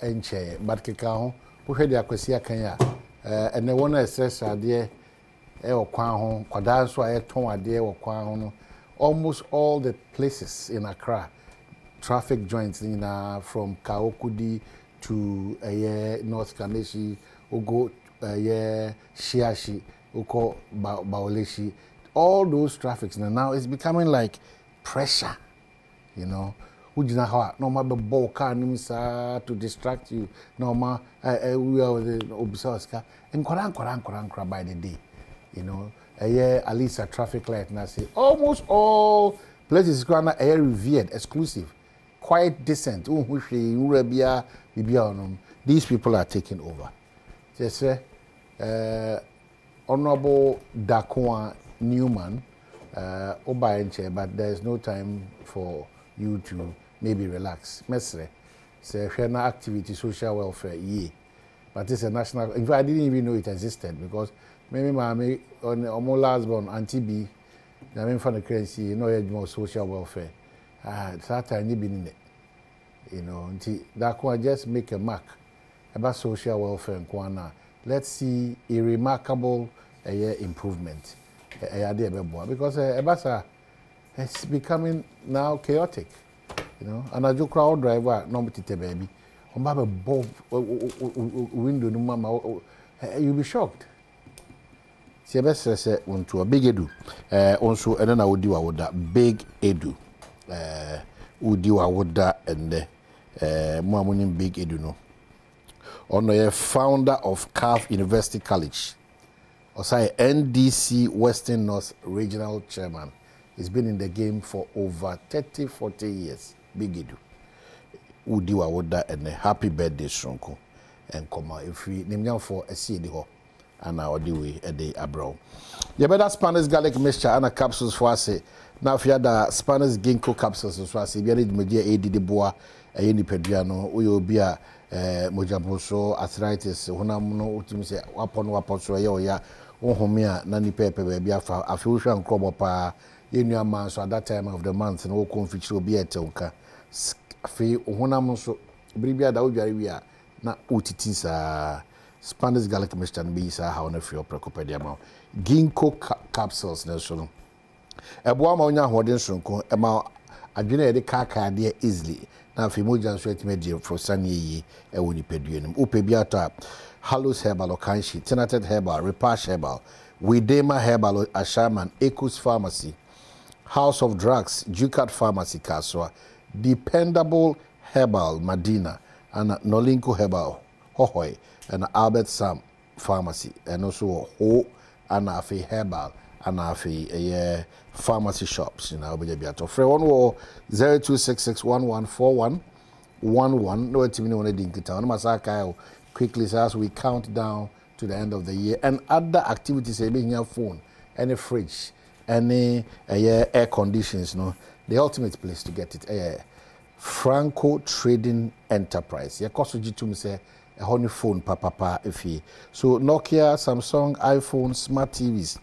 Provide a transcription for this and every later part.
enche but keka ho wo hwe de akwasi akan ya ene wona express ade okwan ho kwada so ayeton ade okwan ho no almost all the places in Accra traffic joints from Kaokudi to North Kaneshi Ogo Shiashi Oko Baoleshi, all those traffics now it's becoming like pressure, you know. No matter the car to distract you, no ma we are the observers and Koran by the day, you know. At least a traffic light now say almost all places are revered, exclusive, quite decent. These people are taking over. Just say Honorable Dakwa Newman, but there is no time for you to maybe relax. Mesre, say activity, social welfare, yeah. But it's a national. In fact, I didn't even know it existed because maybe my on last born Auntie B, I mean for the currency, you know, more social welfare. That time you been in it, you know. Dakwa just make a mark about social welfare in Kwana. Let's see a remarkable improvement. Because it's becoming now chaotic, you know. And a crowd driver, no baby. Window, you'll be shocked. See, best say to a big edu. Also, and then I would do that big edu. Would do and Mwamunim big edu no. On the founder of CAF University College, or say NDC Western North Regional Chairman. He's been in the game for over 30-40 years. Big edu. Udi Wawoda and happy birthday, Shonko. And come on, if we name for a CD ho, and our way a day abroad. You better Spanish garlic mixture and a capsules for us. Now, if you had a Spanish ginkgo capsules, as well as if you had media AD de bois, a unipediano, we will be a mojaboso arthritis, Honamuno, Utimise, Wapon so ya, Ohomia, Nani Pepe, baby, a fusion crop up, in your man, so at that time of the month, and all confits will be a tonka. Fe Honamuso, Bribia Daujaria, na utitisa Spanish garlic mixture and be sa how on a free precopedia mouth. Ginkgo capsules, Nelson. A boa monya holding sunko, a mouth. I didn't get kaka dear easily. Now, if you move just straight media for Sunny ye, a winipedium, Upebiata, Hallows Herbal, or Kanshi, Tenated Herbal, Repash Herbal, Widema Herbal, Ashaman, Ecus Pharmacy, House of Drugs, Ducat Pharmacy, Kaswa, Dependable Herbal, Medina, and Nolinko Herbal, Hohoi, and Albert Sam Pharmacy, and also Ho and Afi Herbal. And a pharmacy shops in our Biato. Free 0266114111. No team on a dinky town. Masaka quickly as we count down to the end of the year and other activities being your phone, any fridge, any air conditions, no. The ultimate place to get it. Franco Trading Enterprise. Ya koso jitum say a honey phone papa if he. So Nokia, Samsung, iPhone, smart TVs.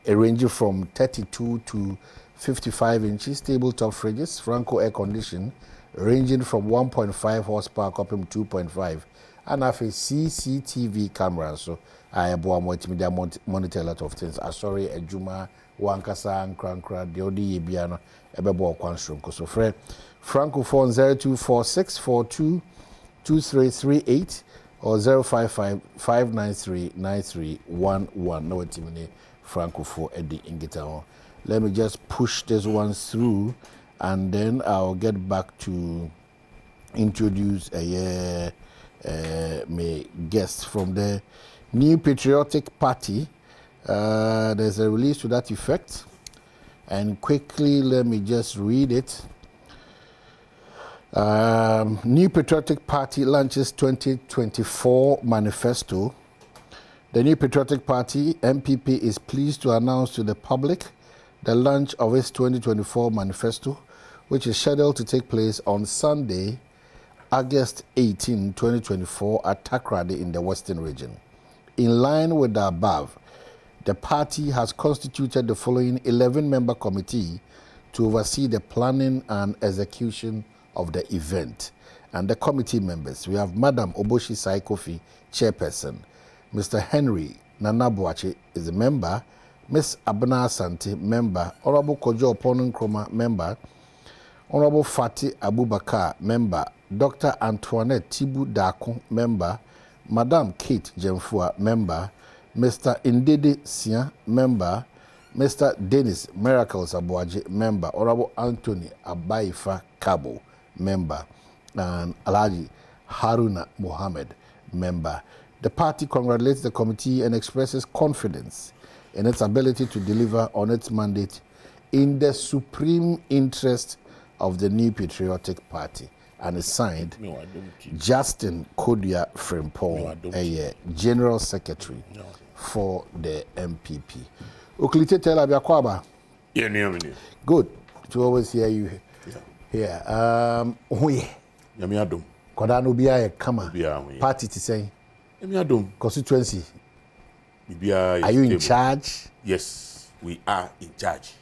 Ranging from 32 to 55 inches, tabletop fridges, Franco air condition, ranging from 1.5 horsepower up to 2.5, and have a CCTV camera. So I have one multimedia monitor a lot of things. Sorry, a Juma, Wankasa, and Krankra, the Odi Biano, Ebebo Kwanshrunko. So Franco phone 0246422338 or 055-593-9311. No timine. Franco for Eddie Ingitao. Let me just push this one through and then I'll get back to introduce my guest from the New Patriotic Party. There's a release to that effect. And quickly, let me just read it. New Patriotic Party launches 2024 manifesto. The New Patriotic Party, NPP, is pleased to announce to the public the launch of its 2024 manifesto, which is scheduled to take place on Sunday, August 18, 2024, at Takoradi in the Western region. In line with the above, the party has constituted the following 11-member committee to oversee the planning and execution of the event. And the committee members, we have Madam Oboshi Saikofi, chairperson. Mr. Henry Nanabuachi is a member. Miss Abna Asante, member. Honorable Kojo Opono Nkrumah, member. Honorable Fati Abubakar, member. Dr. Antoinette Tibu Dako, member. Madam Kate Jemfua, member. Mr. Indede Sia, member. Mr. Dennis Miracles Abuaji, member. Honorable Anthony Abaifa Kabo, member. And Alhaji Haruna Mohammed, member. The party congratulates the committee and expresses confidence in its ability to deliver on its mandate in the supreme interest of the New Patriotic Party. And is signed Justin Kodia Frimpong, General Secretary for the NPP. Uklite tell Abiakwaba. Good to always hear you here. Adom. Kodano Bia Kama party to say Adom constituency. Are you in charge? Yes, we are in charge.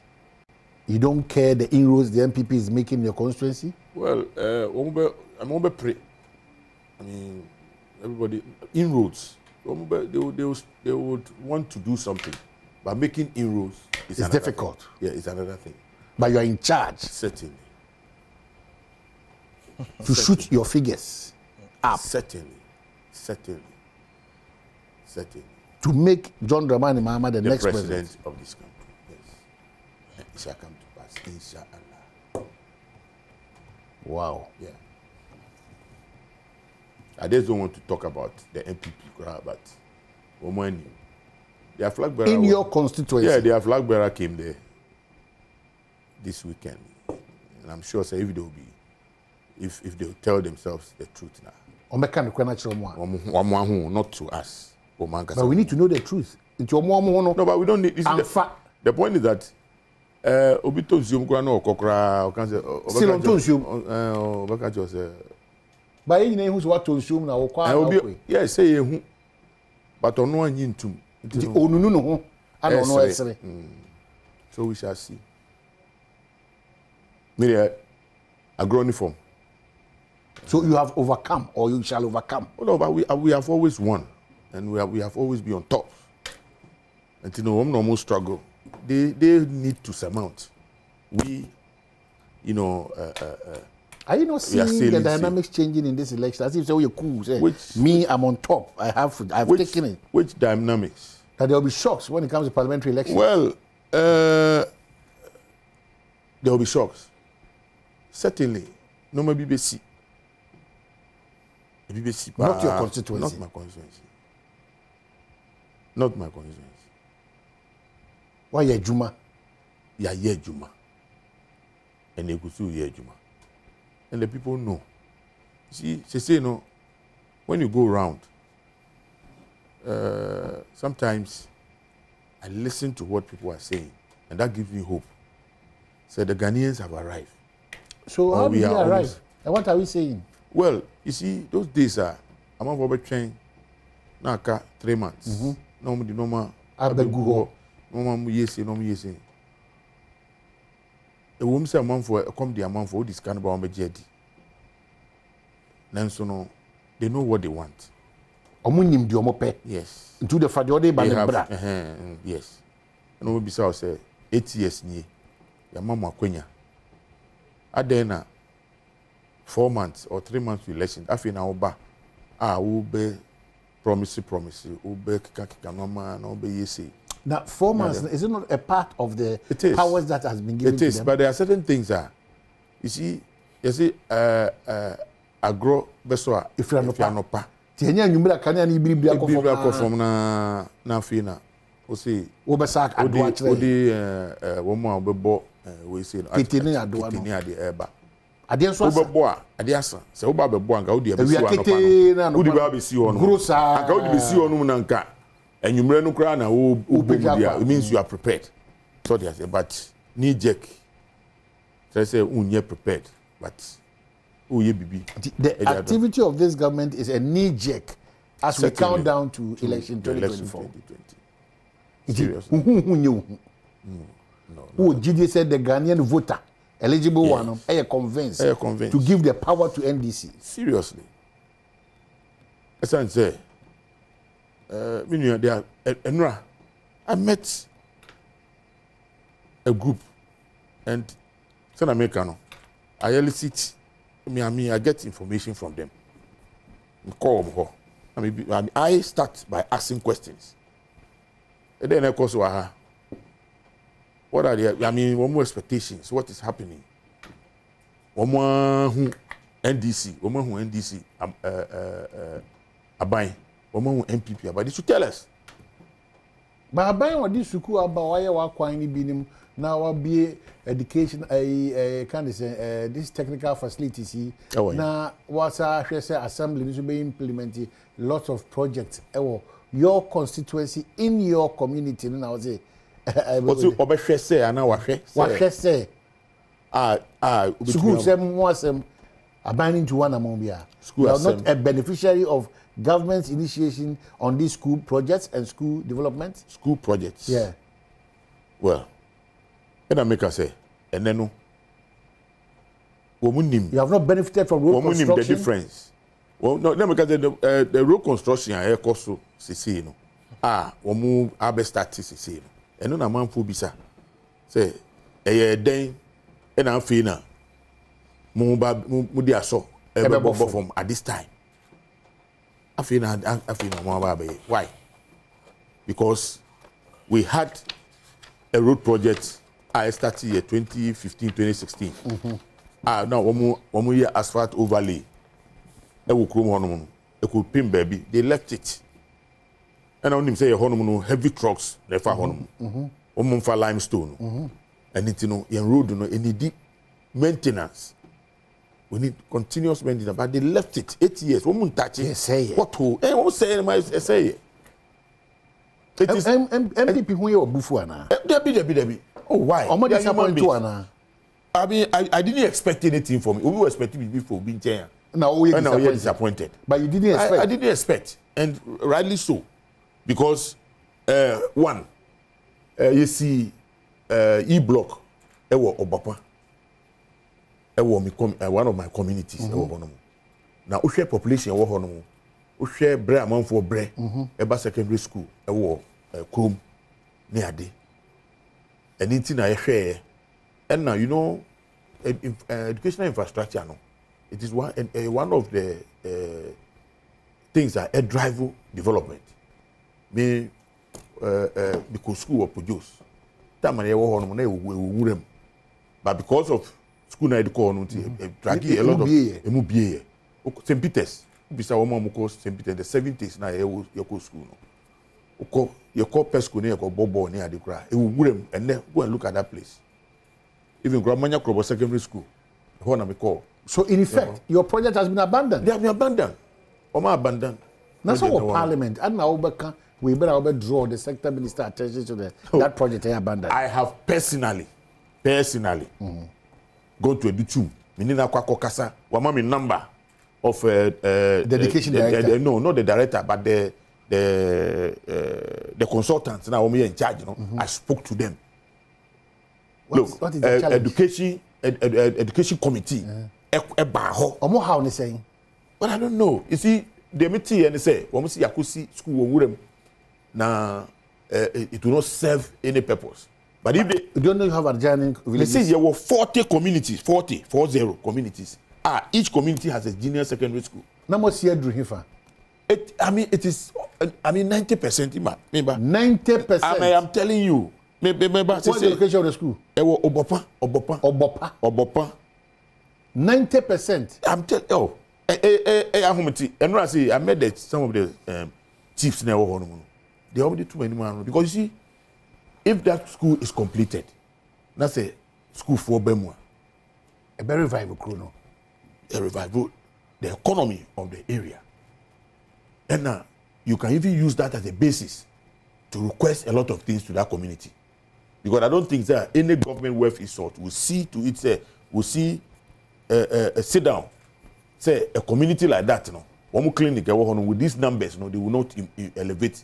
You don't care the inroads the NPP is making in your constituency? Well, I'm over pray. I mean, everybody inroads. They would want to do something, but making inroads is difficult. Thing. Yeah, it's another thing. But you are in charge. Certainly. To shoot your figures up. Certainly. To make John Dramani Mahama the next president of this country. Yes. It shall come to pass. Inshallah. Wow. Yeah. I just don't want to talk about the NPP, but their flag bearer. In your constituency? Yeah, their flag bearer came there this weekend. And I'm sure if they will be, if they will tell themselves the truth now. Not to us. But we need to know the truth. No, but we don't need. The point is that Obito Zoom Grano Kokra still on Tonsium. But you know who's what Tonsium now? Yes, say who. But on one yintum. No. I don't know. So we shall see. Maybe a grown form. So you have overcome, or you shall overcome. Oh, no, but we have always won, and we have always been on top. And you know, normal struggle, they need to surmount. We, are you not seeing the dynamics changing in this election? As if you're cool. Say, me, I'm on top. I've taken it. Which dynamics? That there will be shocks when it comes to parliamentary elections. Well, there will be shocks. Certainly, no more BBC. Not your constituency. Not my constituency. Not my constituency. Why you Juma? Yeah, Juma. And they could see Juma. And the people know. See, they say, when you go around, sometimes I listen to what people are saying, and that gives me hope. So the Ghanaians have arrived. So how did they arrive? And what are we saying? Well, you see, those days I'm over train. Now 3 months. No more. Abeguho. No more yes. A woman say a month for come the amount for this kind of jedi. Then so they know what they want. Omunim di omope. Yes. Into the fadiode by the bra. Yes. And we be say 8 years ni. Ya mama kwenya. Adena 4 months or 3 months to election. Afi na oba. Ube promise. Ube kika mama na ube yesi. Now 4 months is it not a part of the powers that has been given to them? It is, but there are certain things you see agro besoa if you are not pa. Tienya nyumira kanya ni biblia ko from na fina. O say obesak adwa kire. Odi woman obebo we say kitini adwa no. Kitini ade eba. Ade nso asa. Obebo ade asa. Se oba bebo anka odi ebesi wa no pa. Odi ba besi ho no. Anka odi besi ho no na nka. And you no cry now, it means you are prepared. So they say, but knee jerk. So I say, you're prepared, but the activity of this government is a knee jerk as we count down to election 2024. Serious? Who GD said the Ghanaian voter eligible one, are convinced to give the power to NDC. Seriously. As I say, I met a group and San Americano. I elicit I get information from them. I start by asking questions. And then of course, what are the one more expectations? What is happening? One more NDC, one more NDC Abai, one more NPP Abai. They should tell us. But Abai what this suku about why you are quite binim now be education kind of say this technical facilities now what's assembly needs to be implemented lots of projects your constituency in your community now say what you obehwe say ana wahwe say school sem wasem abaning to one among bia you are not a beneficiary of government's initiation on these school projects and school development school projects yeah well and I make us say and then you have not benefited from road construction. The difference. Well, no, because the road construction I cost CC no. Womu abe start CC no. And no na man fu bisa. Say den and am fe na mu di aso ebe from at this time. Afi na mo ba be. Why? Because we had a road project I started here 2015 2016. Now one year asphalt overlay. E wo krom honom e ko pin baby they left it. And I only say honom heavy trucks they fa honom. For limestone. And it in road no need maintenance. We need continuous maintenance but they left it 8 years. One touch it. Say what who? What say my say? It is MPP who you obufu ana. Debi. Oh, why? I mean, I didn't expect anything from it. We were expecting me before being there. Now we are disappointed. But you didn't expect. I didn't expect, and rightly so, because one, you see, E-block, Obapa, one of my communities. Now, we share population. We share bread amount for bread. Eba secondary school. Chrome near day. And anything I share, and now you know, educational infrastructure. No, it is one of the things that drive development. Me, because school will produce. That money we but because of school na education, dragi a lot of MBA. St. Peter's, bisa woman mo St. Peter's the 70s na your school no. You call Pesco near Bobo near the cry. It will win and then go and look at that place. Even Gramanya Krobo Secondary School. So in effect, your project has been abandoned. They have been abandoned. Oma abandoned. That's our parliament. And now we better draw the sector minister attention to that project they abandoned. I have personally gone to a Duchum. Minina Kwako Kasa. Wamami number of dedication director. No, not the director, but the consultants now in charge, you know. I spoke to them. What is the challenge? Education committee. How they saying? But I don't know. You see, the meeting and they say, "We must see Yakusi school now it will not serve any purpose." But if they don't know you have adjoining villages. They say there were 40 communities, 40 communities. Each community has a junior secondary school. Now what's here Drew Hifa? It is 90%. 90%. I'm telling you. What's the location of the school? Obopa. 90%. I'm telling you. I met some of the chiefs now. They already too many man because you see, if that school is completed, that's a school for Bemwa. A very revival chrono. A revival, the economy of the area. And now you can even use that as a basis to request a lot of things to that community. Because I don't think that any government welfare sort will see to it, say, will see sit down, say a community like that, you know, one more clinic with these numbers, you know, they will not elevate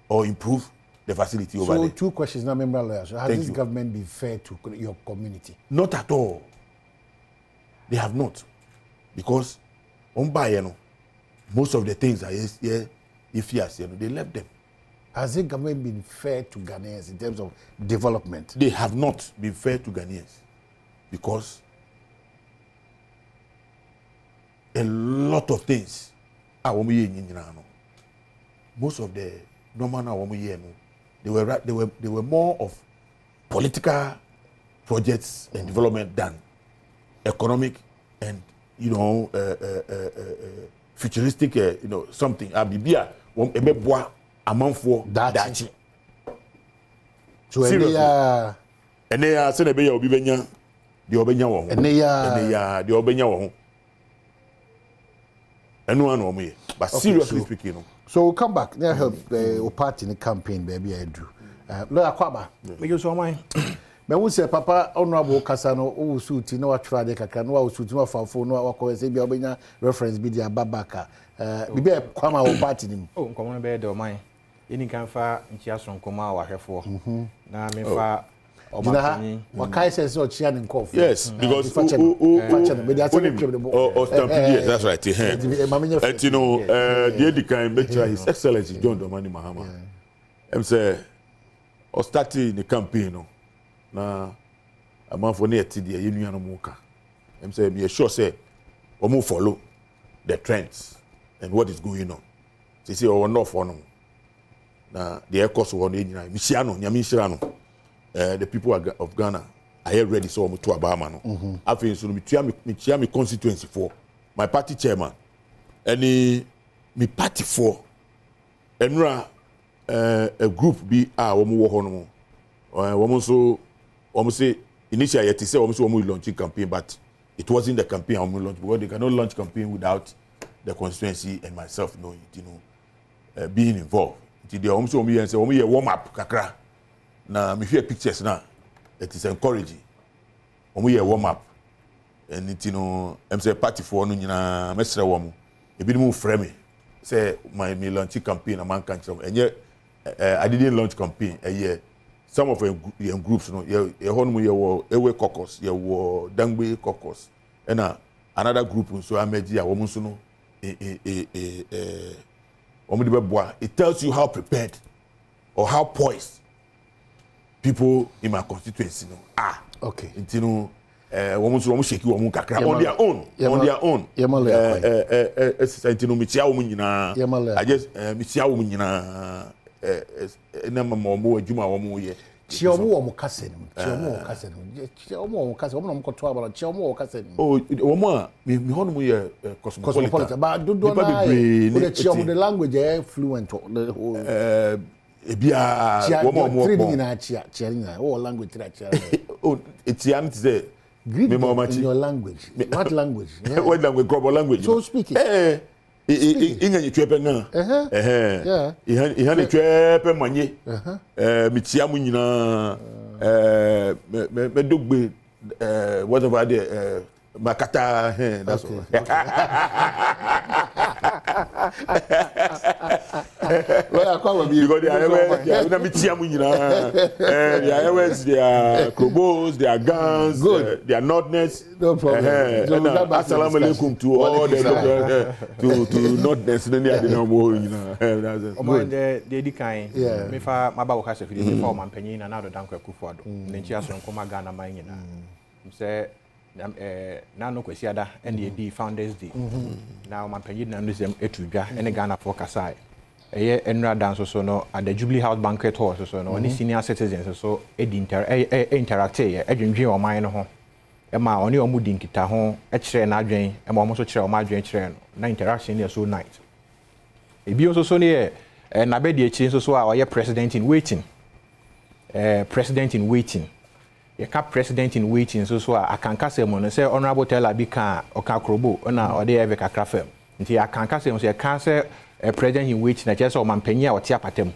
or improve the facility over there. So 2 questions now, member lawyers. So has this government been fair to your community? Not at all. They have not. Because most of the things are here, they left them. Has the government been fair to Ghanaians in terms of development? They have not been fair to Ghanaians because a lot of things are most of the normal they were more of political projects and development than economic and futuristic something abibia ebeboa amanfo dachi. So eneya se na be ya obi benya de obenya wo ho eneya de obenya wo ho enu anu omo ye but seriously speaking so we'll come back now help party in the campaign baby I do lawyer kwaba me go so mine me who say papa honorable kasa no o suit no wa try de kakra no wa suit no fa fo no wa ko say bia obenya reference bi dia babaka bibi kwama wo party nim oh nkomo be de o mine yeni kan fa nchia sonkoma wa hwefo na me fa Wakai says so chia in coffee. Yes, because that's right. And you know, the kind lecturer His Excellency John Dramani Mahama. I'm say, or starting the campaign. Now, a month for near TD, Union Moka. I'm say, be sure say, we move follow the trends and what is going on. They say, oh, no for no. Now, the air course one day, Michiano, Yamishano. The people of Ghana are ready so to Abama no. I feel so me constituency for my party chairman. Any me party for enra a group be womu wo hono. Womu say initially yet say womu launching campaign but it wasn't the campaign womu launch because they cannot launch campaign without the constituency and myself knowing being involved. It the womu say womu warm up kakra. Na me hear pictures now, it is encouraging. When we warm up, and it I'm say party for no nyina mesra womu. E bi mu frame me. Say my launch campaign a man can and yet I didn't launch campaign a year. Some of them groups no ye honu ye wo ewe caucus, ye wo dangbe caucus. And another group so ameji a womu so no womu de beboa. It tells you how prepared or how poised people in my constituency okay. Woman shake you on their own. I just Michia woman more Juma woman. Chiomo cousin. Oh, Oma, me honor cosmopolitan. But do the language fluent. Language. Oh, it's in your language. What language? What language? Global language. So speaking. Inga chwepe na. Ihane chwepe manye. Mitia mu nyina me dogbe whatever the makata that's all. Because they are mitia mu nyina. They are always their krobos, their guns, their notness. No problem. Assalamu alaikum to all the to notness no near the normal nyina. Omo de di kan me fa maba wo ka se fi me fa o mampanyin na do danko akufuado. Nchi aso nkoma Ghana man nyina. Say na no kwesi ada and the founders day now my penny na ndusem etudwa ene Ghana for kasai eye enra dance so no at the Jubilee House banquet hall so no any senior citizens so interact edwendwen o man no ho e ma oni o mudi nkita ho e kire na adwen e ma o so kire o ma adwen kire no na interaction is so nice e bi so ne na be de echi so a o president in waiting you cap president in waiting so I can cast him on say honorable teller bi kan oka krobo na o dey eve kakra fam nti I can cast him say can say president in waiting na chese o mampanyi a o tia patem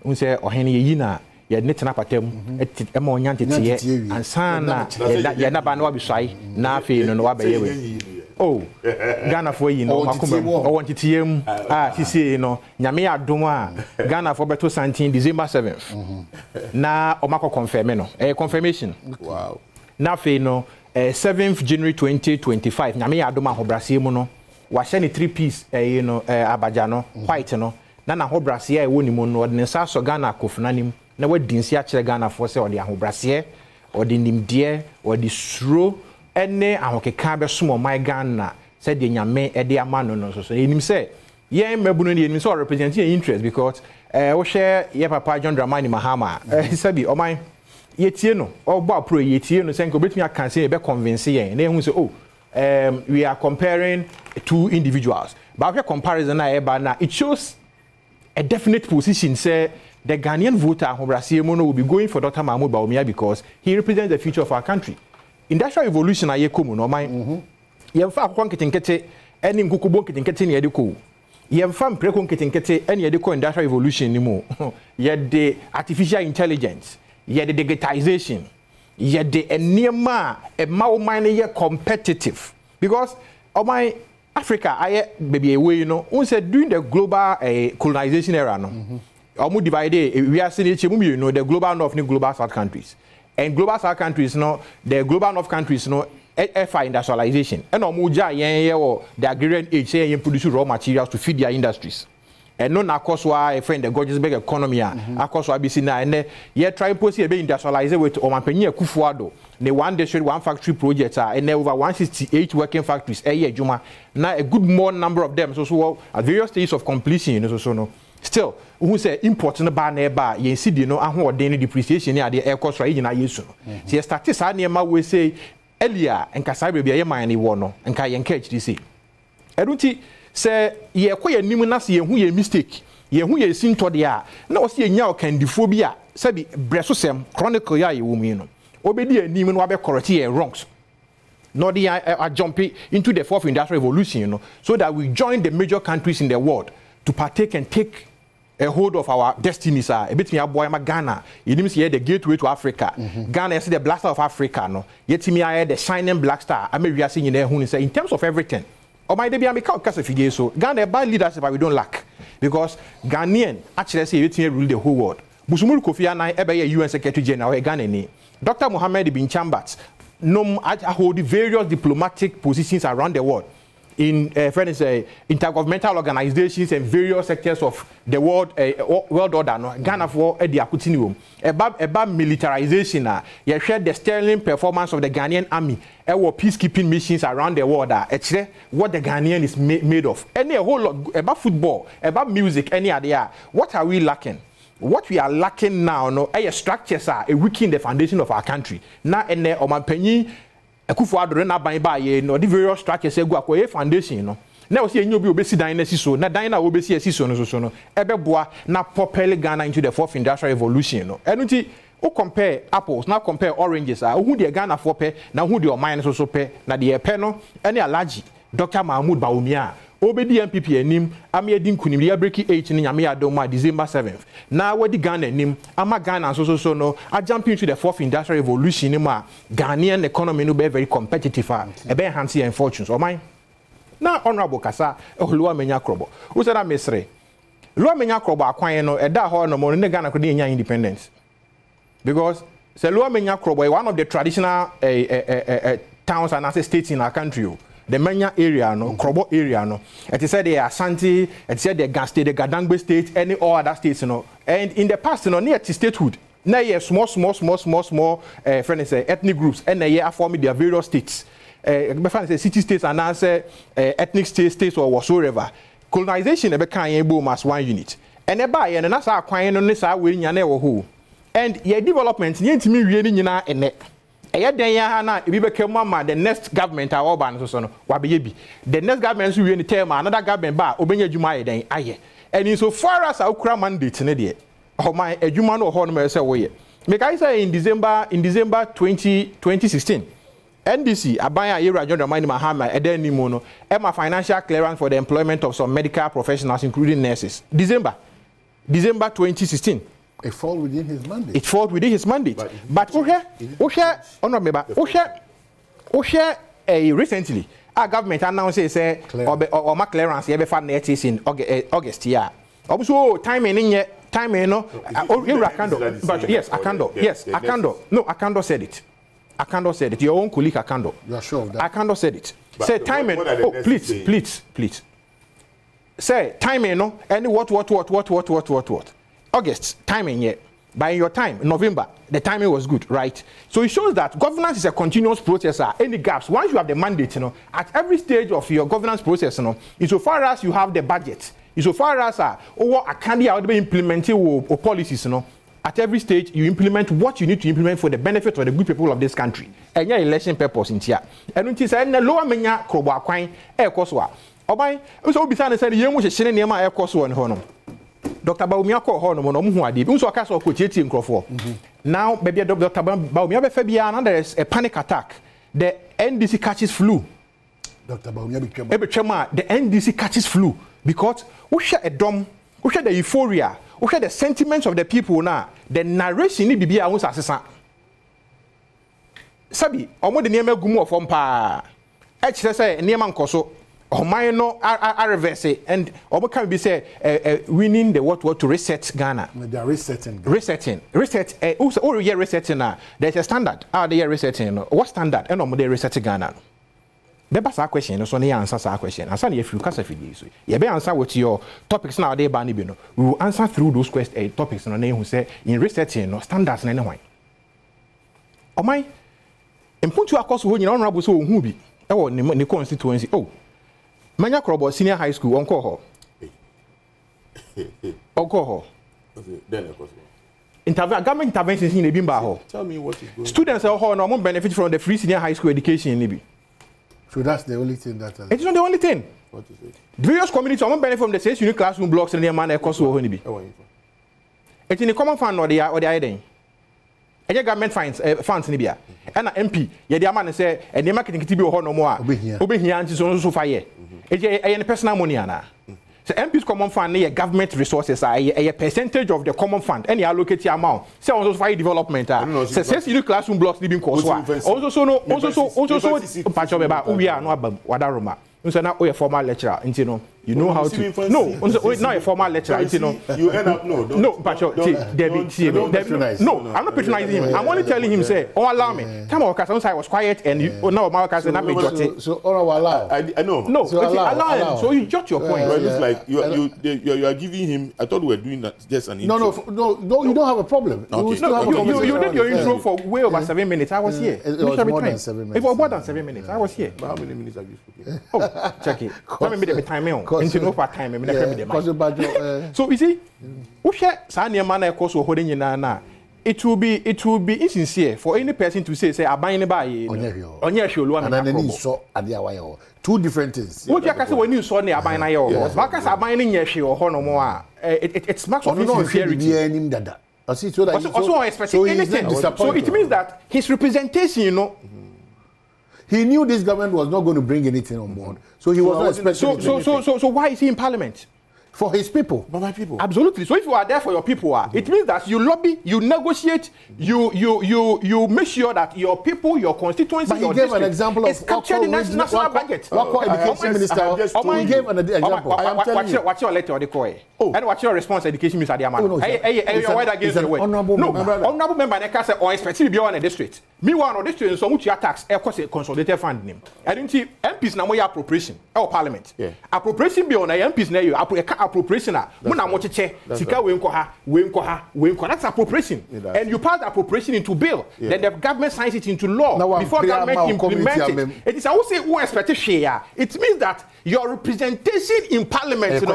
un say ohene yi na ye ne tena patem e ma onya ntete ye ansa na ye na ba na wa bi swai na afi no wa ba ye we oh Ghana for you know I want to TM she say you know nyame adom a Ghana for beto santin December 7th na omako confirm no confirmation wow na fe no 7th January 2025 nyame adom ahobrase mu no wa hye ne 3 piece you know abaja no white no na ahobrase a ewo ni mu no de nsa so Ghana kofnanim na wadi nsi a kire Ghana for say o de ahobrase o de nimdie o de suro ene ahokeka be somo my Ghana said the nyame e de amano no so enim say yen mabunu ni enim so represent your interest because we share ye papa John Dramani Mahama sabi o man yetie no ogba pro yetie no say nko betumi aka say be convince yen na ehun say oh we are comparing two individuals but we comparison na eba na it shows a definite position say the Ghanaian voter Hobrasiemo will be going for Dr. Mahmoud Bawumia because he represents the future of our country. Industrial revolution aye komu no man. Yemfa akon ketenkete eni nkukubo ketenkete ne yedeko. Yemfa mpreko ketenkete eni yedeko industrial revolution ni mu. Yede artificial intelligence, yede digitization, yede enema ema wo man ye competitive because o man Africa aye baby away you know. We said during the global colonization era no. Omu divided we are seeing you know the global north and global south countries. And global south countries no the global north countries no FI industrialization. And omuja yen the agrarian age say yen produce raw materials to feed their industries. And no na course why friend the gorgeous big economy a course why be seen na and ye try post be industrialize with Omanpenyi Akufo-Addo. The one district one factory projects and over 168 working factories a year juma. Now a good more number of them so at various stages of completion you know so no. Still, who say important ba na eba yen see the no ahoden depreciation near the air cost right na yesu no. See start sa na we say earlier enka sa bia ye man ni wo no enka yen catch this say. Eduti say ye koye nim na se ye hu ye mistake. Ye hu ye sinto de a na o se nya o kandifo bi a se bi breso sem chronicle ya ye wo mu no. Obedi anim no abe correct ye wrongs. No the a jump into the fourth industrial revolution you know so that we join the major countries in the world to partake and take a hold of our destinies a bit me aboy ma Ghana you see the gateway to Africa Ghana is the blaster of Africa no yet me I the shining black star I may see in there who say in terms of everything or my be am cause of figure so Ghana by leadership we don't lack because Ghanaian actually say you rule the whole world Busumuru Kofi Annan ebe UN Secretary General Ghana ni Dr. Mohammed bin Chambers nom hold various diplomatic positions around the world in intergovernmental organizations and various sectors of the world world order no Ghana for the akutinium about militarization you share the sterling performance of the Ghanaian army or peacekeeping missions around the world actually what the Ghanaian is made of any a whole lot about football about music any other what are we lacking what we are lacking now no structures are a weaken the foundation of our country now and Omanpenyi Akufo-Addo na ban ba ye no the various structures egu akoye foundation no na o se enyo bi obesi dan na siso na dan na obesi siso no so no ebeboa na propel Ghana into the fourth industrial revolution no enuti o compare apples na compare oranges who the Ghana for pe na who the oman so pe na the pe no ene alaji Dr. Mahmoud Bawumia obedi NPP anim ame edi nkunim ya break 8 ni nyame adom December 7th na wadi Ghana anim ama Ghana so no a jump into the fourth industrial revolution ni ma Ghanaian economy no be very competitive e be enhance your fortunes o man na honorable kasa Oluwa Menya Krobo who said that mesre Oluwa Menya Krobo akwan no e da ho no mo ne Ghana ko de nya independence because say Oluwa Menya Krobo one of the traditional towns and states in our country the Menya area no Krobo area no it said the Ashanti it said the Gas state the Gadangbe state any all other states no and in the past no near statehood now you small friends say ethnic groups and they are forming their various states say city states and answer ethnic states or whatsoever colonization ebe kan yen boom as one unit and e ba yen na sa kwan no ne sa we nya na e wo ho and your development yen timi wie ni nyina ene den ya na ebi be mama the next government our ban so no wa be bi the next government so we any term another government ba obenya adwuma aye den aye and so far as ukra mandate ne de oh my adwuma no ho no me say wo ye make I say in December 2016 NDC abaya Yera John Dramani Mahama eden ni mo no e financial clearance for the employment of some medical professionals including nurses December 2016 it falls within his mandate. It falls within his mandate. But recently, our government announced say or my clearance you be fund it in August here. Also timing in yet timing no Akando. But yes, Akando. Yes, Akando. No, Akando said it. Akando said it. Your own colleague Akando. You are sure of that? Akando said it. Say timing. Oh, please. Say timing no. Any what? August timing yet. By your time, November, the timing was good, right? So it shows that governance is a continuous process. Any gaps, once you have the mandate, at every stage of your governance process, insofar as you have the budget, insofar as over a candidate be implementing or policies, at every stage you implement what you need to implement for the benefit of the good people of this country. And your election purpose in here. And when you say na lower menya krobo akwan e koswa. Oban, so be say the yemu hye ne ma e koswa ne ho no. Dr. Baumia call her no more adi. Unso aka so kwetieti nkrofo. Now baby Dr. Baumia be fa bia there is a panic attack. The NDC catches flu. Dr. Baumia the NDC catches flu because we share a dom, we share the euphoria, we share the sentiments of the people now. The narration ni bibia won asesa. Sabi, omo de niam agumu ofom pa. E kire say niam nkoso. Mine no are reverse and omo can be say winning the what to reset Ghana. They are resetting. Reset also year resetting now. There's a standard. They are resetting. What standard? And omo they reset Ghana. The best question so na answer that question. Answer if you can say so. You be answer with your topics now they ban bi no. We will answer through those questions topics no na who say in resetting no standards na anyway. Omai impuntu akoso ho nyina honorable so hu bi. E wo ne constituency. Oh. Manya Krobo Senior High School, Onko Ho. Government interventions in the Bimba Ho. Tell me what is going on. Students are all no benefit from the free senior high school education in Libya. So that's the only thing that. It's not the only thing. What is it? Various communities are benefit from the 6 unique classroom blocks in the man cost of Honeyby. It's in the common fund or the idea. And your government funds in Libya. And an MP, your man say, and the marketing to be no more. Open here and so fire. It's personal money. So MP's common fund near government resources are a percentage of the common fund. Any allocated amount. Say also fire development. Says you classroom blocks living cost. Also no. Patch of we are no Wadaruma. So now we are formal lecturer. You know how to. No, not a formal lecturer. You end up no, Pacho. No, I'm not patronizing him. I'm only telling him say, oh allow me. Time of Casson I was quiet and now my cousin not me. So all allow. I know. No, allow him. So you jot your point. It looks like you are giving him. I thought we were doing that just an intro. No. You don't have a problem. You did your intro for way over 7 minutes. I was here. It was more than 7 minutes. It was more than 7 minutes. I was here. How many minutes have you spoken? Oh, check it. Tell me the time on. Into over time. So you see, we share Sanya man course or holding na. It will be insincere for any person to say I buy by on your show and then saw at the two different things. What you can say when you saw near buying your because I buying your show or no more. It's much of sincerity. So it means that his representation, he knew this government was not going to bring anything on board. So he was not expecting So why is he in parliament? For his people. For my people. Absolutely. So if you are there for your people, it means that you lobby, you negotiate, you make sure that your people, your constituency, but he gave an example of captured in the national budget. Education minister. He gave an example. What's your letter or the COE? And what's your response, education minister? Honorable member. Honorable member, and I say, or expected to be on a district. Meanwhile, on district, so much tax, of course, a consolidated fund name. I didn't see MPs now more appropriation or parliament. Appropriation beyond MPs now you appropriation. Muna moche sika wenko. That's appropriation. And you pass appropriation into bill. Then the government signs it into law before government implements it. It is I would say who expect share. It means that your representation in parliament, is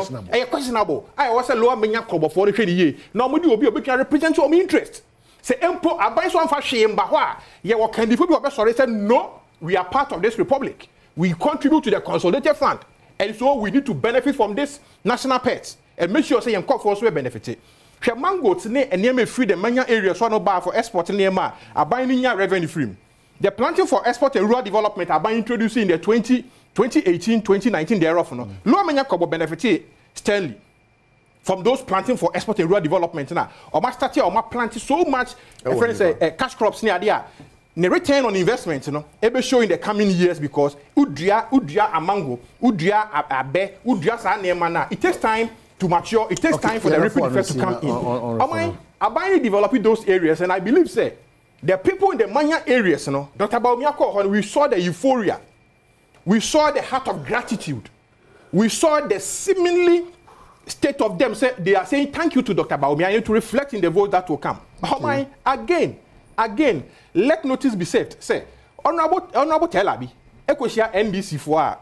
questionable. I was a lower menya club for the year. Now we can represent your interest. Say empo abai so amfa hwe mba ho a ye wo candidate bi obesore say no, we are part of this republic. We contribute to the consolidated fund. And so we need to benefit from this national pets and make sure say yen call for us we benefit. Hwe mango tene enema free the manya area so no bar for export enema abai ni nya revenue free. The planting for export and rural development abai introducing in the 2018-2019 thereof no. Lo manya kobo benefit Stanley. From those planting for export and rural development now, or my start here, or my planting so much. Friends say cash crops near there. the return on investment, you know, ebe show in the coming years because udria amango, udria abe, udria sa neemana. It takes time to mature. It takes time for the reaping effect to come in. I buying developing those areas, and I believe say the people in the Manya areas, you know, Dr. Bawumia, we saw the euphoria, we saw the heart of gratitude, we saw the seemingly state of them. Say they are saying thank you to Dr. Bawumia to reflect in the vote that will come. Again, let notice be saved. Say, honorable Telabi, Ekoshia NDC for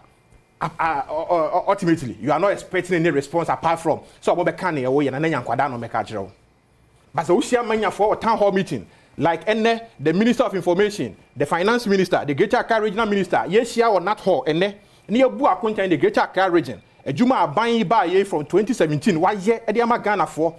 ultimately, you are not expecting any response apart from so about Kanye away and then Yankwadano Mekajro. But so we mania for a town hall meeting, like the Minister of Information, the Finance Minister, the Greater Accra Regional Minister, yes, or not hall, and near Buakunta in the Greater Accra region. A Juma buying by from 2017, why ye Ediama Ghana for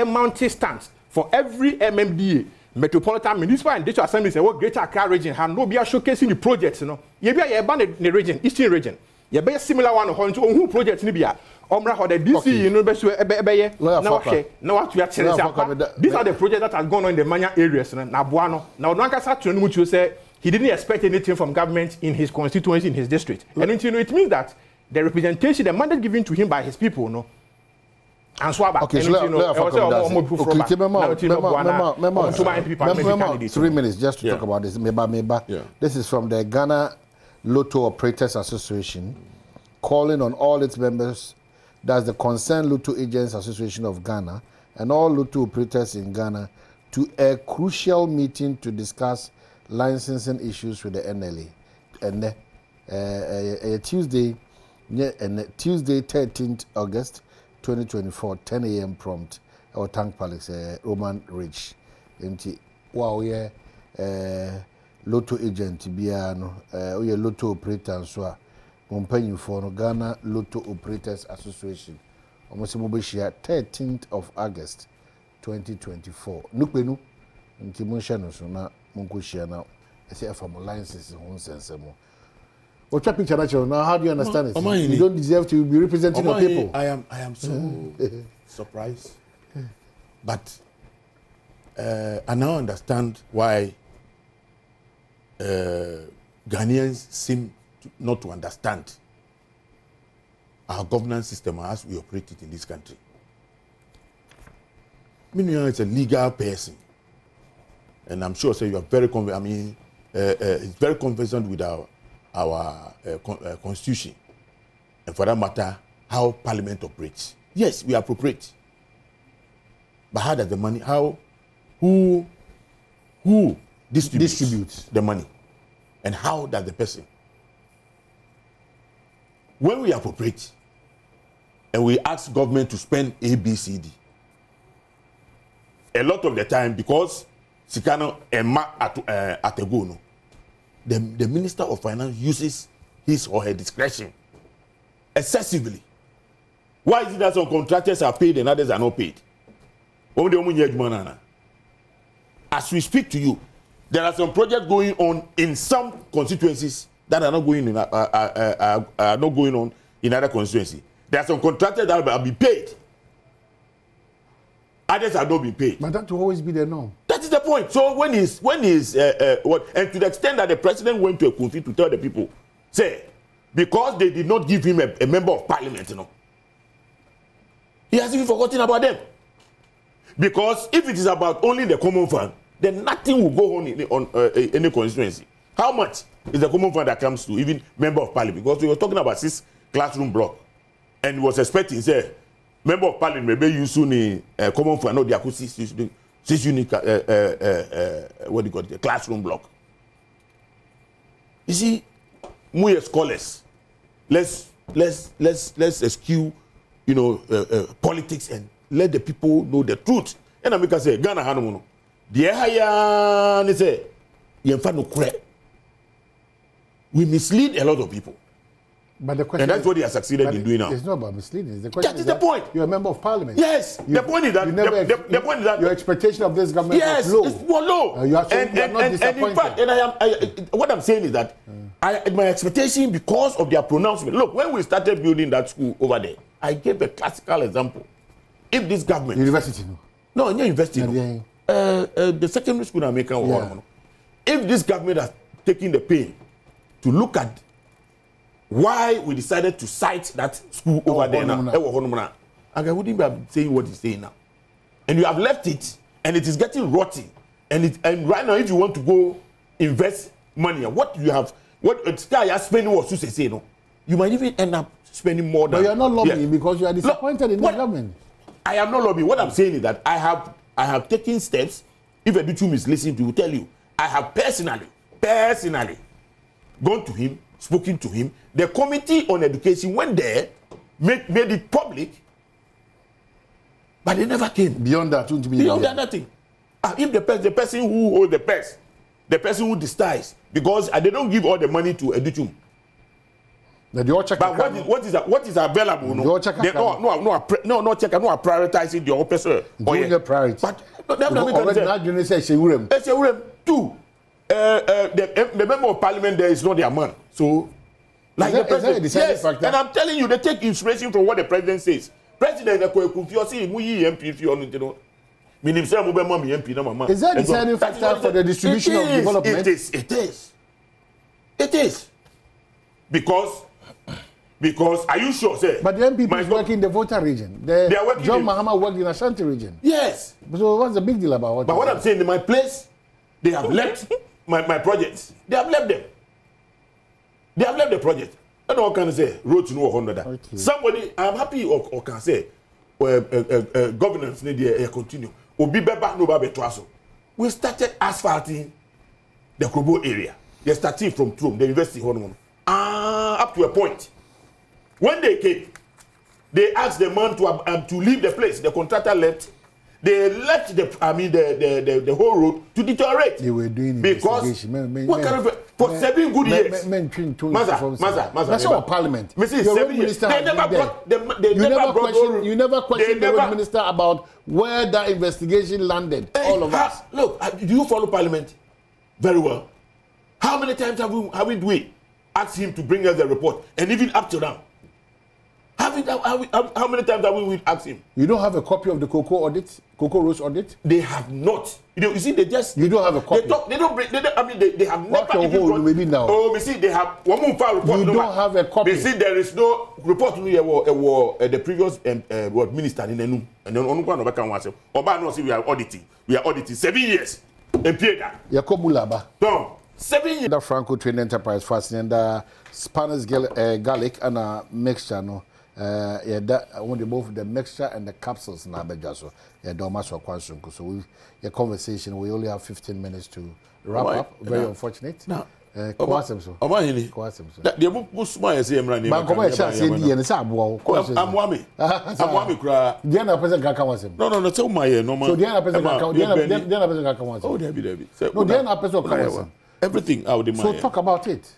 mountain stands for every MMDA. Metropolitan Municipal and District Assembly say what Greater Accra region have no be showcasing the projects, you know. You be a band the region, Eastern region. You be a similar one on who projects in Libya. Omra the DC, you know, now okay. Now what we are telling these are the projects that have gone on in the Manya areas. Now Buano. Now Nankasa Tunu say he didn't expect anything from government in his constituency, in his district. And you know, it means that the representation, the mandate given to him by his people, no. And so okay, so let 3 minutes just to talk about this. Meba. This is from the Ghana Lotto Operators Association, calling on all its members, that's the Concerned Lotto Agents Association of Ghana, and all Lotto operators in Ghana, to a crucial meeting to discuss licensing issues with the NLA. And Tuesday, 13th August 2024, 10 a.m. prompt, our Tank Palace, Roman Ridge. Wow, yeah, Lotto agent, Biano, we Lotto operator, so Mpenyu for Ghana Lotto Operators Association. Almost 13th of August 2024. Nukbenu, Ntimushano, so now Munkushia I say from alliances in one sense. What's your picture now? How do you understand it? You don't deserve to be representing your people. I am so surprised. But I now understand why Ghanaians seem not to understand our governance system as we operate it in this country. Meaning it's a legal person. And I'm sure you are very it's very conversant with our constitution, and for that matter, how Parliament operates. Yes, we appropriate, but how does the money? Who distributes the money, and how does the person? When we appropriate, and we ask government to spend A, B, C, D, a lot of the time because Sikano Emma Ategono. The Minister of Finance uses his or her discretion excessively. Why is it that some contractors are paid and others are not paid? As we speak to you, there are some projects going on in some constituencies that are not going on in other constituencies. There are some contractors that will be paid. Others are not being paid. But that will always be the norm. That is the point. So when is and to the extent that the president went to a country to tell the people, say, because they did not give him a member of parliament, you know, he has even forgotten about them. Because if it is about only the common fund, then nothing will go on in any constituency. How much is the common fund that comes to even member of parliament? Because we were talking about 6 classroom block, and was expecting, say, member of parliament maybe use soon common fund, no, they are 6 unique what do you call it, classroom block. You see, we as scholars, let's eschew, you know, politics and let the people know the truth. And I say, Ghana Hanumono, the higher say, we mislead a lot of people. But the question and that's what they have succeeded in doing now. It's not about misleading. The question that is the point. You're a member of parliament. Yes. The point is that the point is that your expectation of this government was low. It's low. You are not disappointed. In fact, what I'm saying is that my expectation, because of their pronouncement. Look, when we started building that school over there, I gave a classical example. If this government university, no, university, the secondary school in America, if this government has taken the pain to look at why we decided to cite that school over there now, I wouldn't be saying what he's saying now. And you have left it, and it is getting rotten. And right now, if you want to go invest money, what sky are spending what you say, no, you might even end up spending more than. But you are not lobbying because you are disappointed in the government. I am not lobbying. What I'm saying is that I have taken steps. If Educhum is listening, he will tell you. I have personally gone to him, spoken to him. The Committee on Education went there, made it public, but they never came. Beyond that, nothing. If the person who holds the purse, the person who decides, because they don't give all the money to Educhum. But what is available? No, check. No, prioritizing the person. Priority. But two. The member of parliament there is not their man. So, like the president, yes, and I'm telling you, they take inspiration from what the president says. President, is that the deciding factor for the distribution of development? It is. Because are you sure, sir? But the NPP is working in the Volta region. They are working. John Mahama worked in Ashanti region. Yes. So what's the big deal about what? But what I'm saying, in my place, they have left my projects. They have left them. They have left the project. I don't know what can I say. Road to no 100. Okay. Somebody, I'm happy or can say, governance need to continue. We started asphalting the Krobo area. They started from Trum, the university hormone. Up to a point. When they came, they asked the man to leave the place. The contractor left. They left the whole road to deteriorate. They were doing because for 7 good years. That's our parliament. You never questioned the road minister about where that investigation landed. All of us. Look, do you follow parliament? Very well. How many times have we asked him to bring us the report? And even up to now. How many times have we asked him? You don't have a copy of the cocoa roast audit? They have not. You see, they just. You don't have a copy. They have never even brought. Maybe now. Oh, we see, they have one more file report. You don't have a copy. We see, there is no report. The previous minister in the new, and then on one of the council. Oba no see we are auditing. We are auditing 7 years. And pay that. Yakobulaba. No. 7 years. The Franco Trade Enterprise fasting and Spanish garlic and a mixture no. That I want both the mixture and the capsules na bejaso. So your conversation we only have 15 minutes to wrap up. Very unfortunate. No. The Musma is here, running. I'm No, tell my normal. So everything out of my. So talk about it.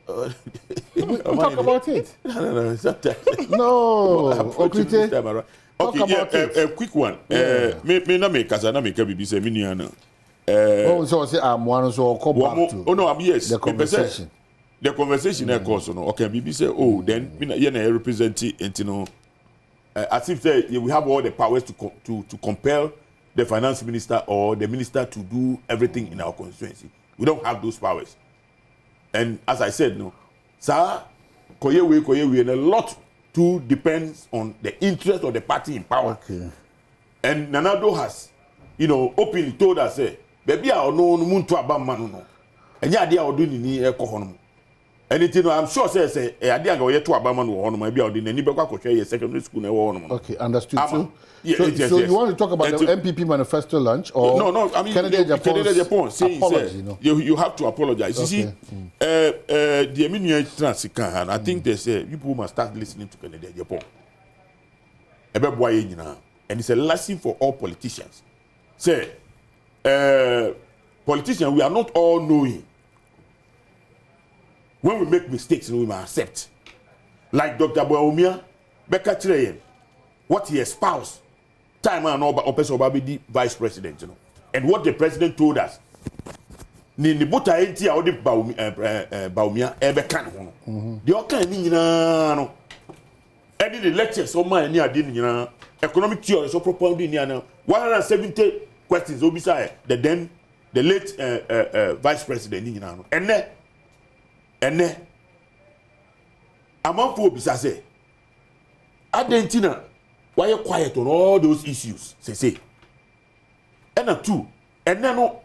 Talk about it. No, it's not that. No. Okay, a quick one. Me na make as na make be say me so say I'm one so come back to. Oh no, I'm yes. The conversation. The conversation of course no. Okay, be say then me na represent it, you know. As if we have all the powers to compel the finance minister or the minister to do everything in our constituency. We don't have those powers. And as I said, no, sir, koyewe, and a lot too depends on the interest of the party in power. Okay. And Nanado has, openly told us, baby, I know muntu abamano no. And ya dia odu ni ekohono. And it I'm sure say idea go ye to abamano hono maybe odu ni be kwa kwhwe ye secondary school na wo hono. Okay, understood. So you want to talk about the NPP manifesto lunch or no, I mean Kennedy Agyapong saying apology, you have to apologize. You see, the Emmanuel Transikan, I think they say people must start listening to Kennedy Agyapong. And it's a lesson for all politicians. Say, politicians, we are not all knowing. When we make mistakes, we must accept. Like Dr. Boumia, Becca Treyen, what he espoused, time and Opesa Obabidi vice president, and what the president told us. Ni buta enti a odi Boumia ebe kan ho no. The okan ni nyina no. Edi the lectures o man ni ade ni nyina. Economic theory so propounded ni ana 170 questions obisa the then the late vice president ni nyina no ene amanfo obisa say adentina why you quiet on all those issues say and two ene no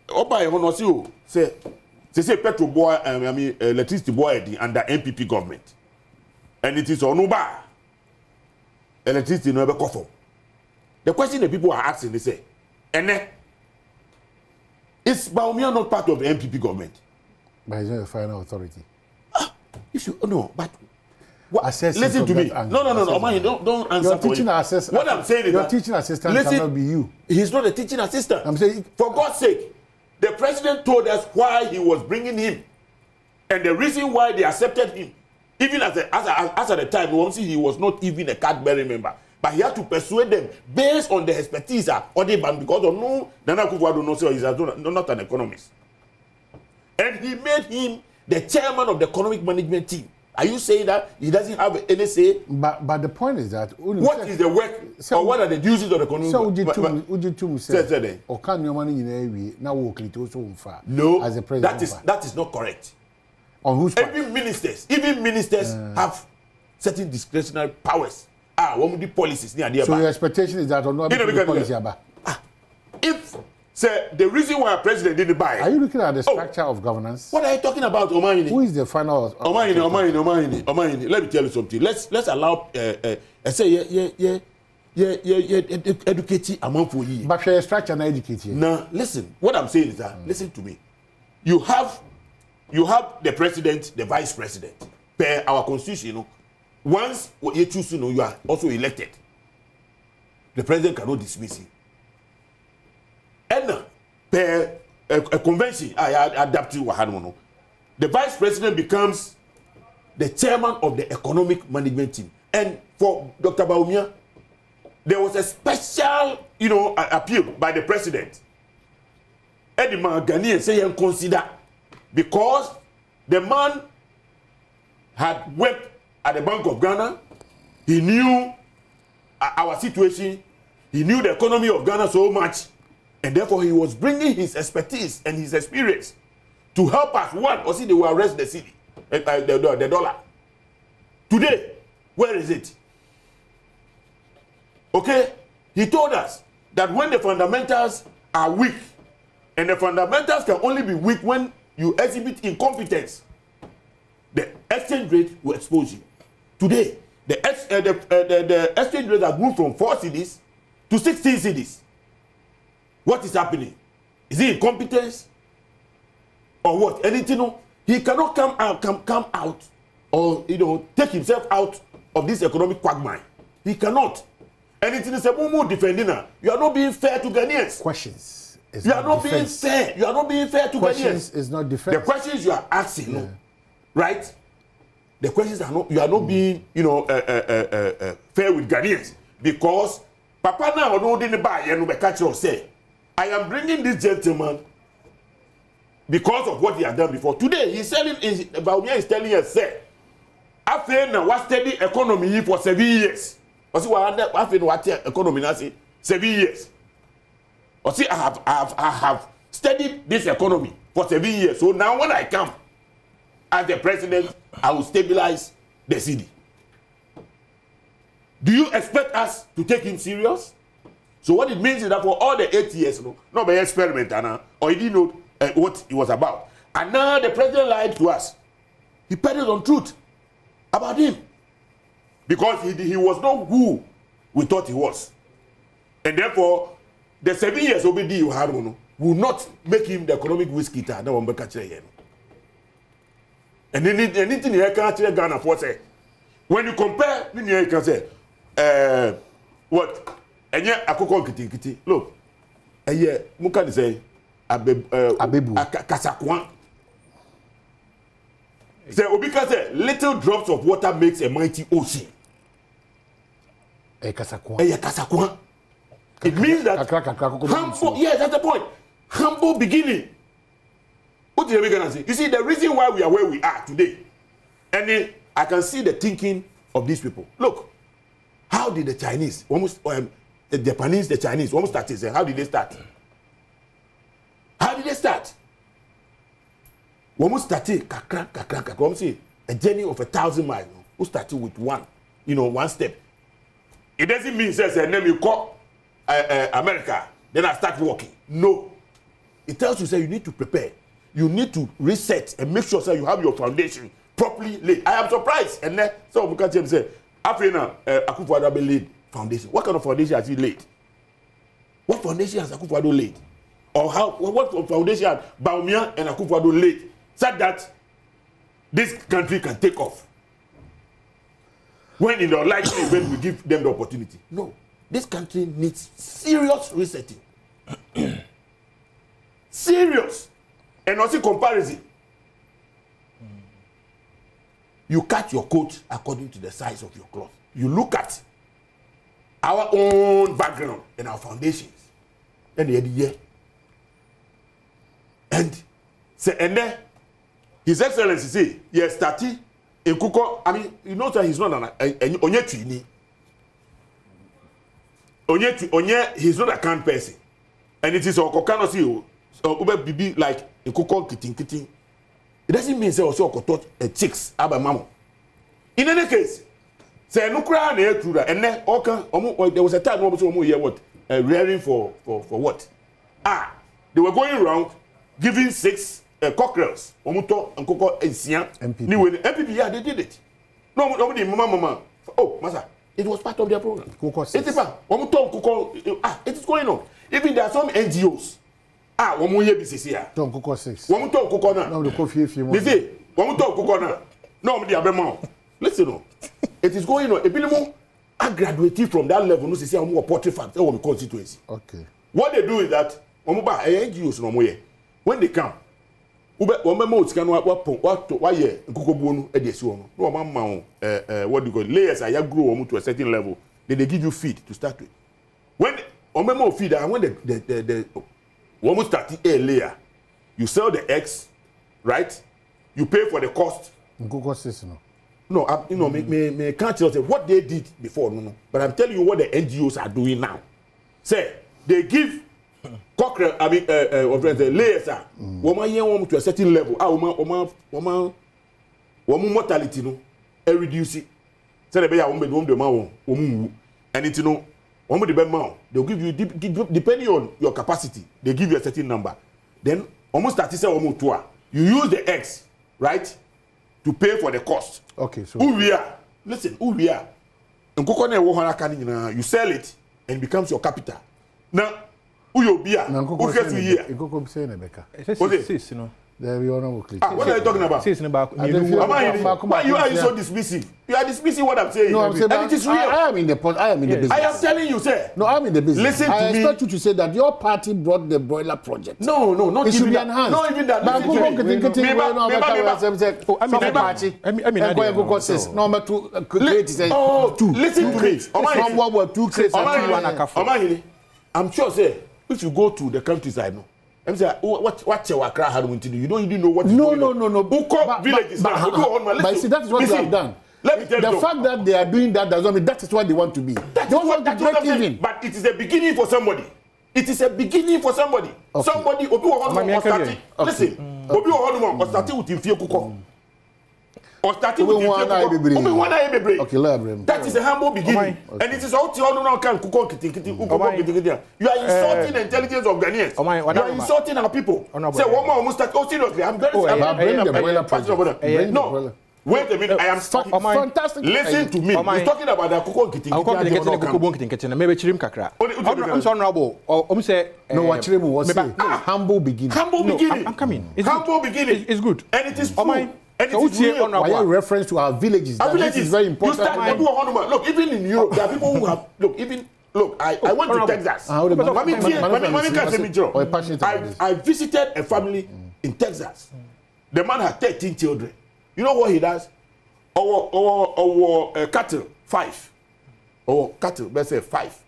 oba e ho no say petrol boy I mean electricity boy under NPP government and it is onuba electricity no be kofo. The question that people are asking, they say, is Bawumia not part of the NPP government? But he's not a final authority. If you no, but what, listen to me. No, man, don't answer. Your teaching assistant. What I'm saying is your teaching assistant cannot be you. He's not a teaching assistant. I'm saying, for God's sake, the president told us why he was bringing him, and the reason why they accepted him, even as at the time, he was not even a card-bearing member. But he had to persuade them based on the expertise or the bank because of no Nana Akufo-Addo no say he's not an economist. And he made him the chairman of the economic management team. Are you saying that he doesn't have any say? But the point is that what is the work or what are the duties of the economic? So would you say or can your money in now work it also unfair? No, as a president. That is not correct. On whose part? Even ministers have certain discretionary powers. What the policies near there? So your expectation is that or not policy about? If say the reason why a president didn't buy. Are you looking at the structure of governance? What are you talking about, Omani? Who is the final? Omani. Let me tell you something. Let's allow. Say educate among for you. But your structure not educate you. Now listen. What I'm saying is that listen to me. You have the president, the vice president. Per our constitution, you know. Once you choose to know, you are also elected. The president cannot dismiss you. And per a convention, I adapt to Wahanono. The vice president becomes the chairman of the economic management team. And for Dr. Bawumia, there was a special, appeal by the president. Edima Ghanaians say and consider because the man had worked at the Bank of Ghana, he knew our situation, he knew the economy of Ghana so much, and therefore he was bringing his expertise and his experience to help us. One, or see they will arrest the city, the dollar. Today, where is it? Okay, he told us that when the fundamentals are weak, and the fundamentals can only be weak when you exhibit incompetence, the exchange rate will expose you. Today, the exchange rate has moved from 4 cedis to 16 cedis. What is happening? Is it incompetence or what? Anything? No? He cannot come out or take himself out of this economic quagmire. He cannot. Anything is a mumu defending her. You are not being fair to Ghanaians. Questions. You are not being fair. You are not being fair to Ghanaians. Questions is not defense. The questions you are asking, right? The questions are not. You are not being, fair with Ghanaians because Papa now no didn't buy you be catch or say, I am bringing this gentleman because of what he has done before. Today he's selling. Bawumia is telling us, say, after now what steady economy for 7 years. Or see what after what economy now say 7 years. Or see I have studied this economy for 7 years. So now when I come as the president, I will stabilize the city. Do you expect us to take him serious? So what it means is that for all the 8 years, not by experiment, or he didn't know what it was about. And now the president lied to us. He peddled on truth about him. Because he was not who we thought he was. And therefore, the 7 years OBD you had will not make him the economic whiskey. And anything you can't tell Ghana for say. When you compare, you can say, what? And yet, I could kitty. Look, and yet, Mukan say, Abebu, Kasakwan. Say, Obika say, little drops of water makes a mighty ocean. Kasakwan. It means that humble, yes, that's the point. Humble beginning. What are we gonna say? You see, the reason why we are where we are today, and then I can see the thinking of these people. Look, how did the Chinese, almost the Japanese, the Chinese, almost started saying, how did they start? How When we started, we say a journey of 1,000 miles. We started with one step. It doesn't mean says a name you call America, then I start walking. No. It tells you say you need to prepare. You need to reset and make sure say you have your foundation properly laid. I am surprised. And then some of the say, Afrina, Akufo-Addo laid foundation. What kind of foundation has he laid? What foundation has Akufo-Addo laid? Or what foundation has Bawumia and Akufo-Addo laid? So that this country can take off. When in the likely event we give them the opportunity. No. This country needs serious resetting. Serious. And also comparison. You cut your coat according to the size of your cloth. You look at our own background and our foundations. And the idea. And then His Excellency say, yes, Tati, in Kuko, I mean, you know that he's not he's not a kind person. And it is a Kokano see Ube Bibi like in Kuko kitting. It doesn't mean say also touch a chicks aba mamo. In any case, say no cry and then there was a time when hear what rearing for what? They were going around giving 6 cockerels. Omuto and Koko and Sian. NPP, yeah, they did it. Nobody, mama. Oh, Masa, it was part of their program. It is going on. Even there are some NGOs. Womu ye BCC ya. Tom Koko 6. Womu to Koko na. No, the coffee few more. Listen, womu to Koko na. No, me the abema. Listen, no. It is going on. Ebilimu, I graduated from that level. No, see, I'm a portrait fan. That's constituency. Okay. What they do is that womu ba NGOs no moye. When they come, womu mo tika no what year Koko buonu e dey si wono. No mama what do you call layers are grow womu to a certain level. Then they give you feed to start with. When womu mo feed and when the when we start a layer, you sell the eggs, right? You pay for the cost. No, me can't tell you what they did before, no. But I'm telling you what the NGOs are doing now. Say they give cockerel, the layers are. Woman to a certain level. Woman mortality no, reduce it. Say the bear and it's no. They'll give you depending on your capacity. They give you a certain number. Then almost 37 you use the eggs, right, to pay for the cost. Okay, so listen, you sell it and it becomes your capital. Now, there we are. What are you talking about? Why are you so dismissive? You are dismissing what I'm saying. No, I'm saying and it is real. I am in the business. I am telling you, sir. No, I'm in the business. Listen to me. I expect you to say that your party brought the broiler project. No, not it even should that. be enhanced. Not even that. I'm sure, sir, if you go to the countryside, no. I'm saying, what you don't even know what is going on. No. But see, that is what they have done. Let me tell you. The fact that they are doing that does not mean that is what they want to be. They want to break even. But it is a beginning for somebody. It is a beginning for somebody. Okay. Somebody, listen, Obi or starting with Infio Kuko. Or starting with okay, that is a humble beginning. Okay. And it is all can you are insulting the intelligence of Ghanaians. You are insulting our people. Say one more almost start. Oh, seriously, I'm very no. Wait a minute, I am fantastic. Listen to me. He's talking about the humble beginning. Humble beginning. I'm coming. Humble beginning. It's good. And it is true. And so it is real. Why reference to our villages? Our villages is very important. Look, even in Europe, there are people who have I went to Texas. I visited a family in Texas. The man had 13 children. You know what he does? Our cattle 5. Our cattle, let's say 5.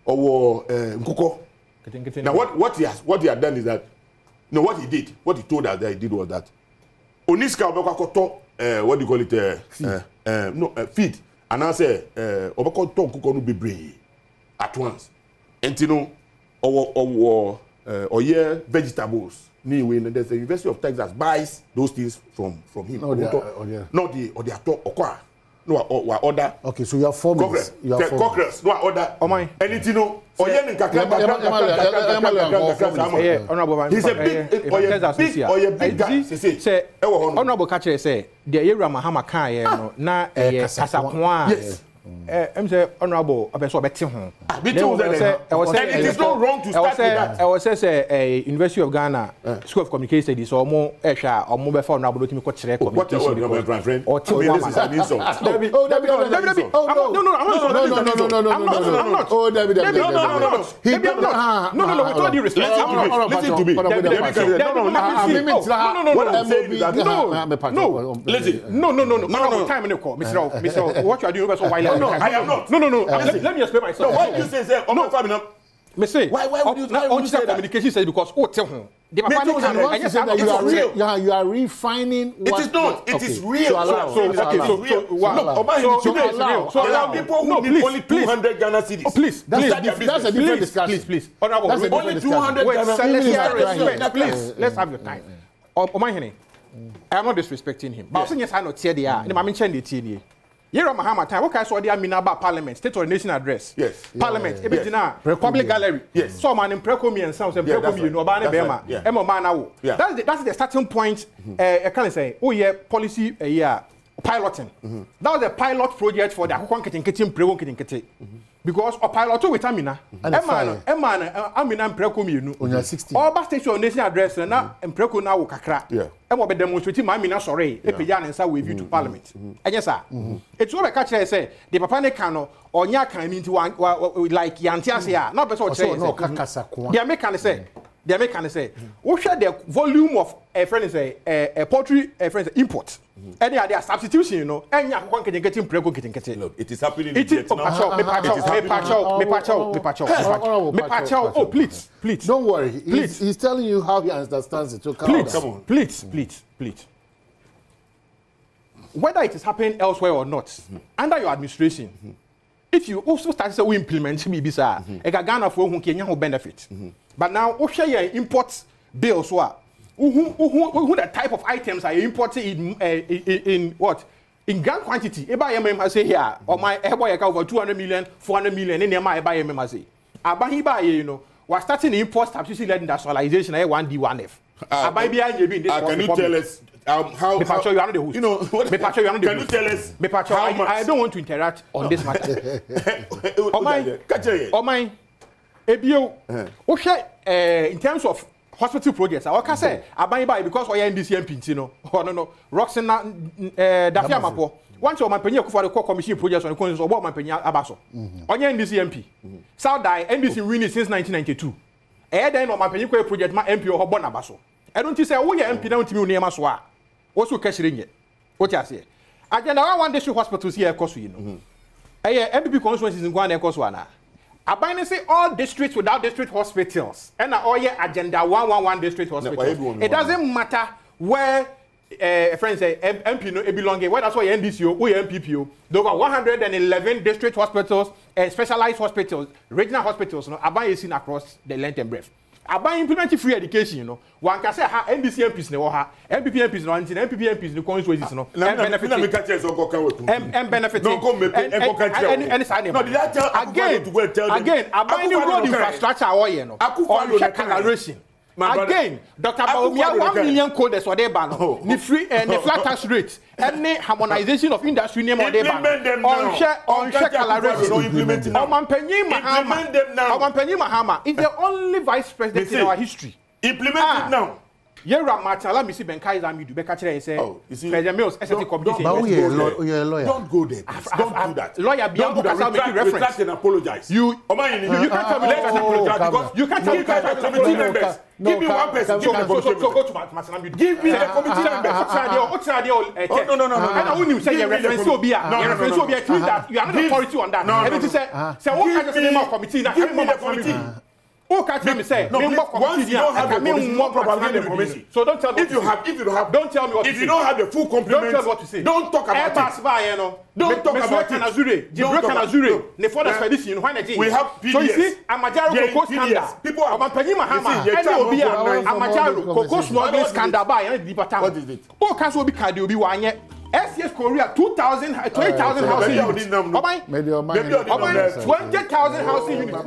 Our Nkoko. Now what he had done is that, what he told us that he did was that Oniska what do you call it? Feed. And I say Obako Tom Kuko no be at once. And our vegetables Anyway, there's the University of Texas buys those things from him. Not the Okwa. No, or order. Okay, so you have 4 minutes. Congress, no order. Oh my. Anything no. He's a big guy. Say, Honorable Catcher say, the Yera Mahama Kai, na Casapua. Yes. I'm say honorable abeso beti ho. And it is not wrong to start with that. I was say a University of Ghana School of Communication is almost ehwa omo be for honorable to me ko kire communication or this is an insult. No, with all due respect. Listen to me. No. Time in the call, Mr. What you are doing so while no, I am not. No. Let me explain myself. No, why do you say no? Me say why would you say that? Communication says because tell him. You are refining what it is not. It is real. So allow people who need only 200 Ghana cedis. Oh, please. That's a different discussion. Please. Only 200 Ghana cedis. Please, let's have your time. I am not disrespecting him. But yes, I know TDA. I'm mentioning the TDA. Yera Mahama time. What kind of idea mean about Parliament, State or Nation Address? Yes. Parliament. Public Gallery. Yes. So man in Precomi and sounds and Precomi, you know, Bana Bema. Emma Mana. That's the starting point. I can say, oh yeah, policy piloting. That was a pilot project for the Akukwan Kitchen Prewo Kitchen. Because a pilot with Amina. Amina and Precomi, you know. On your 60. All bus station Nation Address and now and Preco now Kakra. Yeah. And what be demonstrating my mina sorry, Epian and so with you to Parliament. And yes, sir. It's what I catch I say, the Papane Cano or Nyaka into one like Yantiasia, not better say no Kakasa. The American say, what share the volume of a friend say a poultry a friend import. Any other substitution, you know, and one can get him Preco getting. Look, it is happening. It is Oh, please. Don't worry. He's telling you how he understands it. So come on. Please. Whether it is happening elsewhere or not, under your administration, if you also start to implement maybe sir, Ghana for whom Kenya will benefit. But now, who share your import bills? Who the type of items are imported in what? In grand quantity. Eba I say here, or my airboy over 200 million, 400 million, and my Eba I say. Abahiba, you know, was starting import substitution industrialization, 1D1F. Can you tell us how you are the host. You know, what, can you tell us how much? I don't want to interact on this matter. My Ebio, in terms of hospital projects, I can say, I buy because I am NDC MP, you know, no, Roxana Dafia Mapo. Once your Mampenia for the core commission projects on the conscience of what Mampenia Abaso. On your NDC MP. South Die, NDC winning since 1992. Then on Mampenia project, my MP or Bonabaso. I don't say, oh, yeah, MP down to me near Maswa. Also cashing it. What I say. Agenda one district hospitals here, of course, you know. NPP constituencies in Guana, Koswana. I buy say all districts without district hospitals, and all your agenda 111 district hospitals. It doesn't matter where friends say MP no belong. Where that's why NDCO, we MPPO. There are 111 district hospitals, specialized hospitals, regional hospitals. No, I buy seen across the length and breadth. I buy implementing free education. You know, one can say ha NDC MPs no ha, MPP MPs no, NPP MPs no constituencies no. And benefit. And benefit. No go me and again, I buy new road infrastructure or you know. On check acceleration. Again, Dr. Baumia 1 million coders or they ban the free and the flat tax rate and the harmonization of industry name or they ban on check acceleration. Omanpenyi Mahama is the only vice president in our history. Implement it now. Yera Matala Missy Benkai Zamidu Becachere say, President Mills, SST Committee. Don't go there. Don't do that. Lawyer beyond reference and apologize. You can't tell me because you can't tell me committee members. Give me one person. Go to Matsanamidu. Give me the committee members. What's the no. And I wouldn't say your reference will be a reference will be a tweet that you are not authority on that. And it is say what kind of name of committee? Give me the committee. Oh, can't tell me say. No, once you don't have the police, you don't propagate the information. So don't tell me. If you have, don't tell me what to say. If you don't have the full complement, don't tell me what to say. Don't talk about it. Don't talk about it. We have PDS. So you see, Amajaro Coco scandal. People are Amajaro Coco smuggling scandal. What is it? Oh, can't so be cardio be one yet. SCS Korea 20,000 housing units. 20,000 housing units.